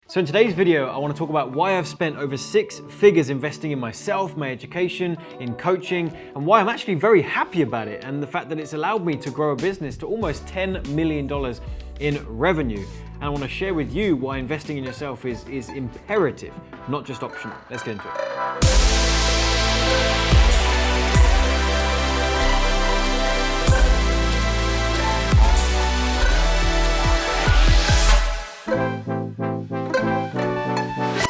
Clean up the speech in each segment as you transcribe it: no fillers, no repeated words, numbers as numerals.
So in today's video, I want to talk about why I've spent over 6 figures investing in myself, my education, in coaching, and why I'm actually very happy about it, and the fact that it's allowed me to grow a business to almost $10 million in revenue. And I want to share with you why investing in yourself is imperative, not just optional. Let's get into it.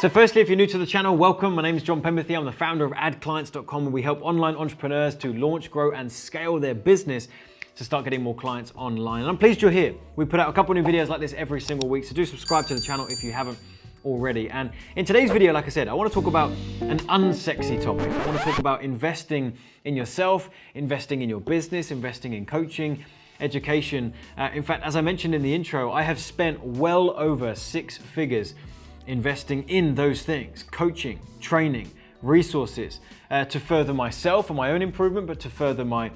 So firstly, if you're new to the channel, welcome. My name is John Pemberthy. I'm the founder of AdClients.com, where we help online entrepreneurs to launch, grow, and scale their business to start getting more clients online. And I'm pleased you're here. We put out a couple new videos like this every single week, so do subscribe to the channel if you haven't already. And in today's video, like I said, I want to talk about an unsexy topic. I want to talk about investing in yourself, investing in your business, investing in coaching, education. In fact, as I mentioned in the intro, I have spent well over 6 figures investing in those things: coaching, training, resources, to further myself and my own improvement, but to further my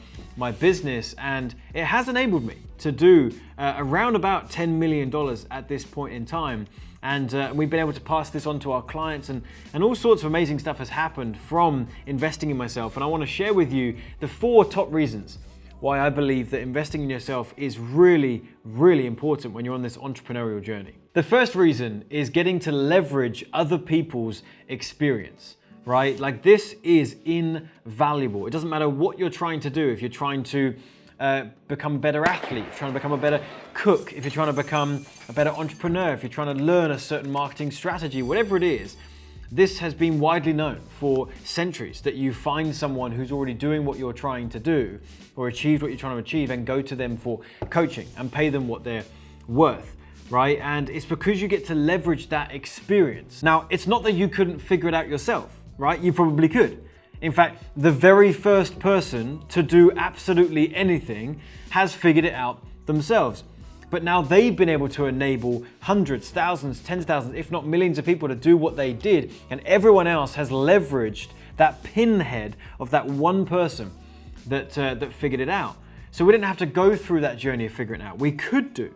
business. And it has enabled me to do around about $10 million at this point in time. And we've been able to pass this on to our clients, and all sorts of amazing stuff has happened from investing in myself. And I want to share with you the 4 top reasons why I believe that investing in yourself is really, really important when you're on this entrepreneurial journey. The first reason is getting to leverage other people's experience, right? Like, this is invaluable. It doesn't matter what you're trying to do. If you're trying to become a better athlete, if you're trying to become a better cook, if you're trying to become a better entrepreneur, if you're trying to learn a certain marketing strategy, whatever it is, this has been widely known for centuries, that you find someone who's already doing what you're trying to do or achieved what you're trying to achieve and go to them for coaching and pay them what they're worth, right? And it's because you get to leverage that experience. Now, it's not that you couldn't figure it out yourself, right? You probably could. In fact, the very first person to do absolutely anything has figured it out themselves. But now they've been able to enable hundreds, thousands, tens of thousands, if not millions of people to do what they did. And everyone else has leveraged that pinhead of that one person that figured it out. So we didn't have to go through that journey of figuring it out. We could do,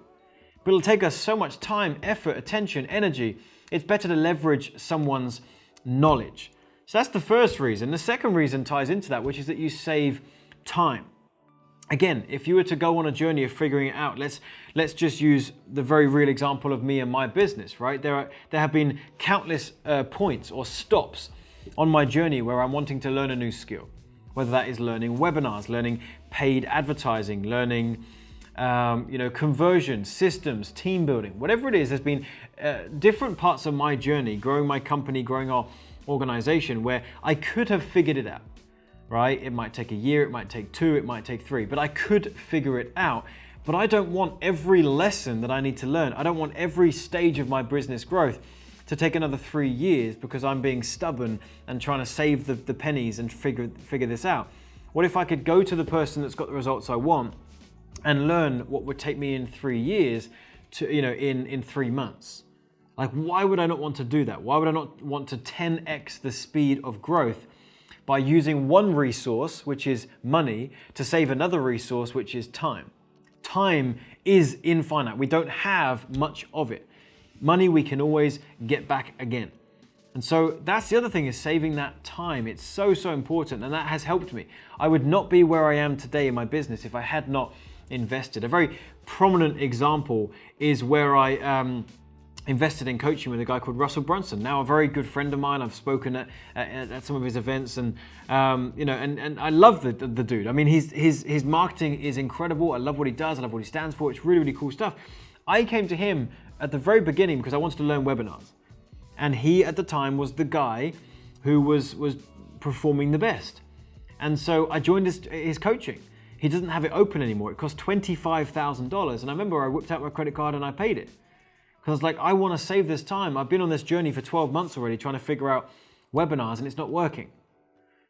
but it'll take us so much time, effort, attention, energy. It's better to leverage someone's knowledge. So that's the first reason. The second reason ties into that, which is that you save time. Again, if you were to go on a journey of figuring it out, let's just use the very real example of me and my business, right? There have been countless points or stops on my journey where I'm wanting to learn a new skill, whether that is learning webinars, learning paid advertising, learning conversion, systems, team building, whatever it is. There's been different parts of my journey, growing my company, growing our organization, where I could have figured it out. Right? It might take a year, it might take 2, it might take 3, but I could figure it out. But I don't want every lesson that I need to learn, I don't want every stage of my business growth to take another 3 years because I'm being stubborn and trying to save the pennies and figure this out. What if I could go to the person that's got the results I want and learn what would take me in 3 years to, in 3 months? Like, why would I not want to do that? Why would I not want to 10x the speed of growth by using one resource, which is money, to save another resource, which is time? Time is infinite. We don't have much of it. Money we can always get back again. And so that's the other thing, is saving that time. It's so, so important, and that has helped me. I would not be where I am today in my business if I had not invested. A very prominent example is where I invested in coaching with a guy called Russell Brunson, now a very good friend of mine. I've spoken at some of his events, and and I love the dude. I mean, his marketing is incredible. I love what he does. I love what he stands for. It's really, really cool stuff. I came to him at the very beginning because I wanted to learn webinars, and he at the time was the guy who was performing the best. And so I joined his coaching. He doesn't have it open anymore. It cost $25,000, and I remember I whipped out my credit card and I paid it. Because I was like, I want to save this time. I've been on this journey for 12 months already trying to figure out webinars, and it's not working.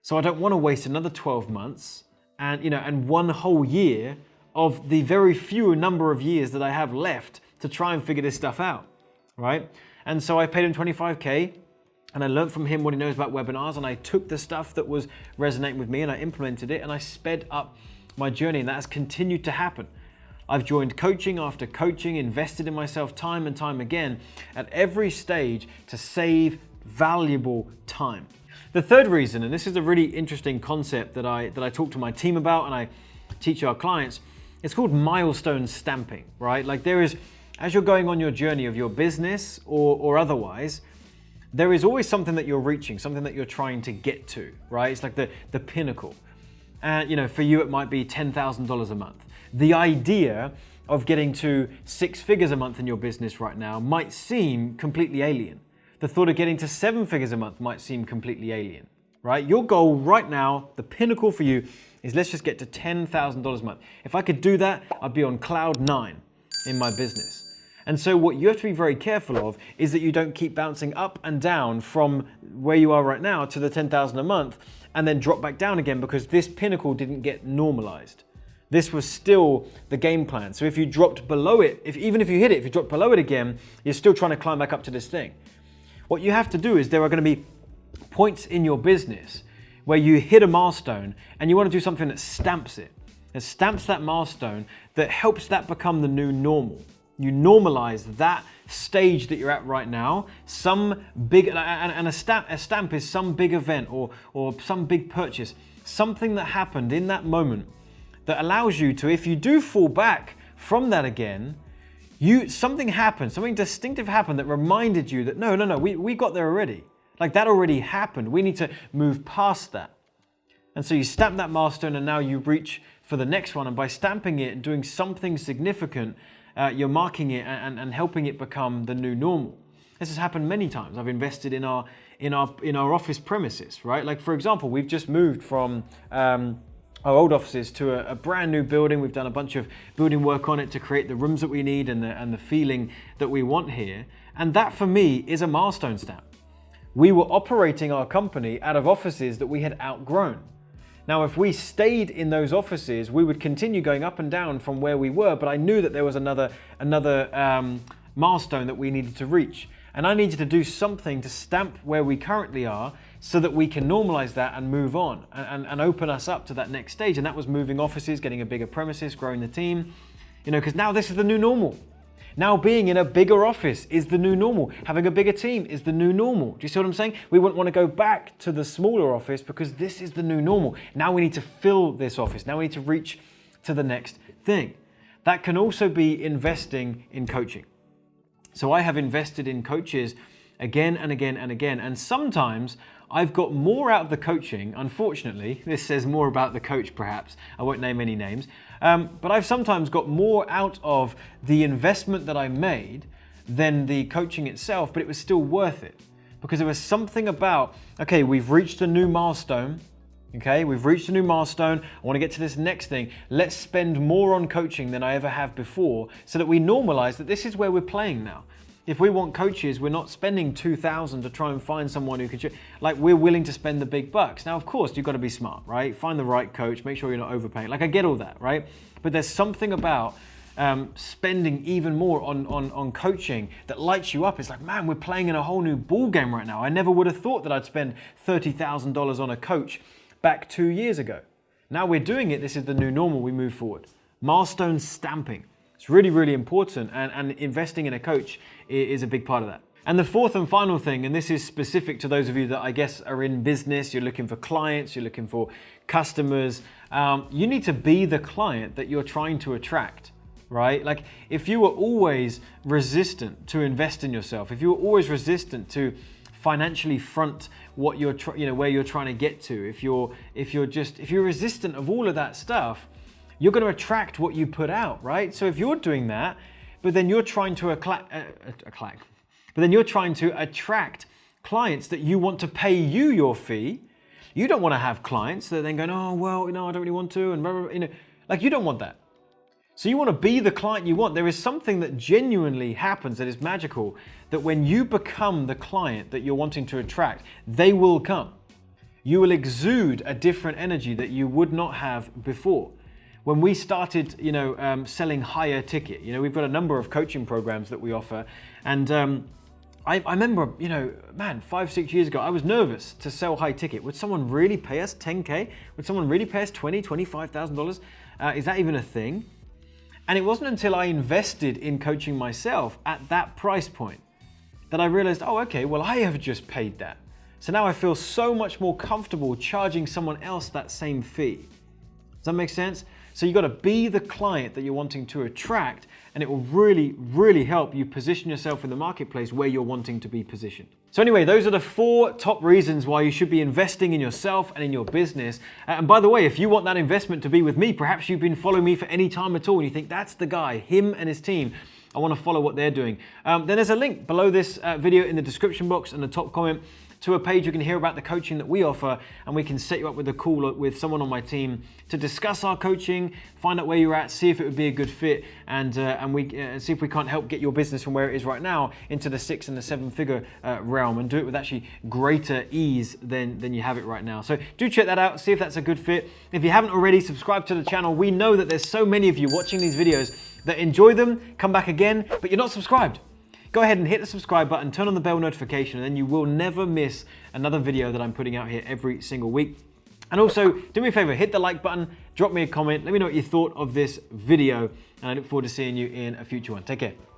So I don't want to waste another 12 months and 1 whole year of the very few number of years that I have left to try and figure this stuff out, right? And so I paid him $25K, and I learned from him what he knows about webinars, and I took the stuff that was resonating with me and I implemented it, and I sped up my journey, and that has continued to happen. I've joined coaching after coaching, invested in myself time and time again at every stage to save valuable time. The third reason, and this is a really interesting concept that I talk to my team about and I teach our clients, it's called milestone stamping, right? Like there is, as you're going on your journey of your business or otherwise, there is always something that you're reaching, something that you're trying to get to, right? It's like the pinnacle. And for you, it might be $10,000 a month. The idea of getting to 6 figures a month in your business right now might seem completely alien. The thought of getting to 7 figures a month might seem completely alien, right? Your goal right now, the pinnacle for you, is let's just get to $10,000 a month. If I could do that, I'd be on cloud 9 in my business. And so what you have to be very careful of is that you don't keep bouncing up and down from where you are right now to the 10,000 a month and then drop back down again because this pinnacle didn't get normalized. This was still the game plan. So if you dropped below it, even if you hit it, if you drop below it again, you're still trying to climb back up to this thing. What you have to do is there are going to be points in your business where you hit a milestone and you want to do something that stamps it. That stamps that milestone, that helps that become the new normal. You normalize that stage that you're at right now, some big, and a stamp is some big event or some big purchase, something that happened in that moment that allows you to, if you do fall back from that again, something happened, something distinctive happened that reminded you that no, we got there already. Like that already happened. We need to move past that. And so you stamp that milestone and now you reach for the next one. And by stamping it and doing something significant, you're marking it and helping it become the new normal. This has happened many times. I've invested in our office premises, right? Like for example, we've just moved from our old offices to a brand new building. We've done a bunch of building work on it to create the rooms that we need and the feeling that we want here. And that for me is a milestone stamp. We were operating our company out of offices that we had outgrown. Now, if we stayed in those offices, we would continue going up and down from where we were, but I knew that there was another milestone that we needed to reach. And I needed to do something to stamp where we currently are so that we can normalize that and move on and open us up to that next stage. And that was moving offices, getting a bigger premises, growing the team, because now this is the new normal. Now being in a bigger office is the new normal. Having a bigger team is the new normal. Do you see what I'm saying? We wouldn't want to go back to the smaller office because this is the new normal. Now we need to fill this office. Now we need to reach to the next thing. That can also be investing in coaching. So I have invested in coaches again and again and again. And sometimes I've got more out of the coaching. Unfortunately, this says more about the coach perhaps. I won't name any names. But I've sometimes got more out of the investment that I made than the coaching itself, but it was still worth it. Because there was something about, okay, we've reached a new milestone. Okay, we've reached a new milestone. I want to get to this next thing. Let's spend more on coaching than I ever have before so that we normalize that this is where we're playing now. If we want coaches, we're not spending $2,000 to try and find someone who can, like we're willing to spend the big bucks. Now, of course, you've got to be smart, right? Find the right coach, make sure you're not overpaying. Like I get all that, right? But there's something about spending even more on coaching that lights you up. It's like, man, we're playing in a whole new ball game right now. I never would have thought that I'd spend $30,000 on a coach back 2 years ago. Now we're doing it. This is the new normal. We move forward. Milestone stamping. It's really, really important, and investing in a coach is a big part of that. And the fourth and final thing, and this is specific to those of you that I guess are in business, you're looking for clients, you're looking for customers, you need to be the client that you're trying to attract, right? Like if you were always resistant to invest in yourself, if you were always resistant to financially front what you're where you're trying to get to, if you're resistant of all of that stuff, you're going to attract what you put out, right? So if you're doing that, but then you're trying to attract clients that you want to pay you your fee. You don't want to have clients that then going, oh, well, I don't really want to, and like you don't want that. So you want to be the client you want. There is something that genuinely happens that is magical, that when you become the client that you're wanting to attract, they will come. You will exude a different energy that you would not have before. When we started, selling higher ticket, we've got a number of coaching programs that we offer. And I remember, 5-6 years ago, I was nervous to sell high ticket. Would someone really pay us $10K? Would someone really pay us $20,000, $25,000? Is that even a thing? And it wasn't until I invested in coaching myself at that price point that I realized, oh, okay, well, I have just paid that. So now I feel so much more comfortable charging someone else that same fee. Does that make sense? So you got to be the client that you're wanting to attract, and it will really, really help you position yourself in the marketplace where you're wanting to be positioned. So anyway, those are the 4 top reasons why you should be investing in yourself and in your business. And by the way, if you want that investment to be with me, perhaps you've been following me for any time at all, and you think that's the guy, him and his team, I want to follow what they're doing. Then there's a link below this video in the description box and the top comment to a page you can hear about the coaching that we offer, and we can set you up with a call with someone on my team to discuss our coaching, find out where you're at, see if it would be a good fit, and see if we can't help get your business from where it is right now into the 6 and the 7 figure realm, and do it with actually greater ease than you have it right now. So do check that out, see if that's a good fit. If you haven't already, subscribe to the channel. We know that there's so many of you watching these videos that enjoy them, come back again, but you're not subscribed. Go ahead and hit the subscribe button, turn on the bell notification, and then you will never miss another video that I'm putting out here every single week. And also, do me a favor, hit the like button, drop me a comment, let me know what you thought of this video, and I look forward to seeing you in a future one. Take care.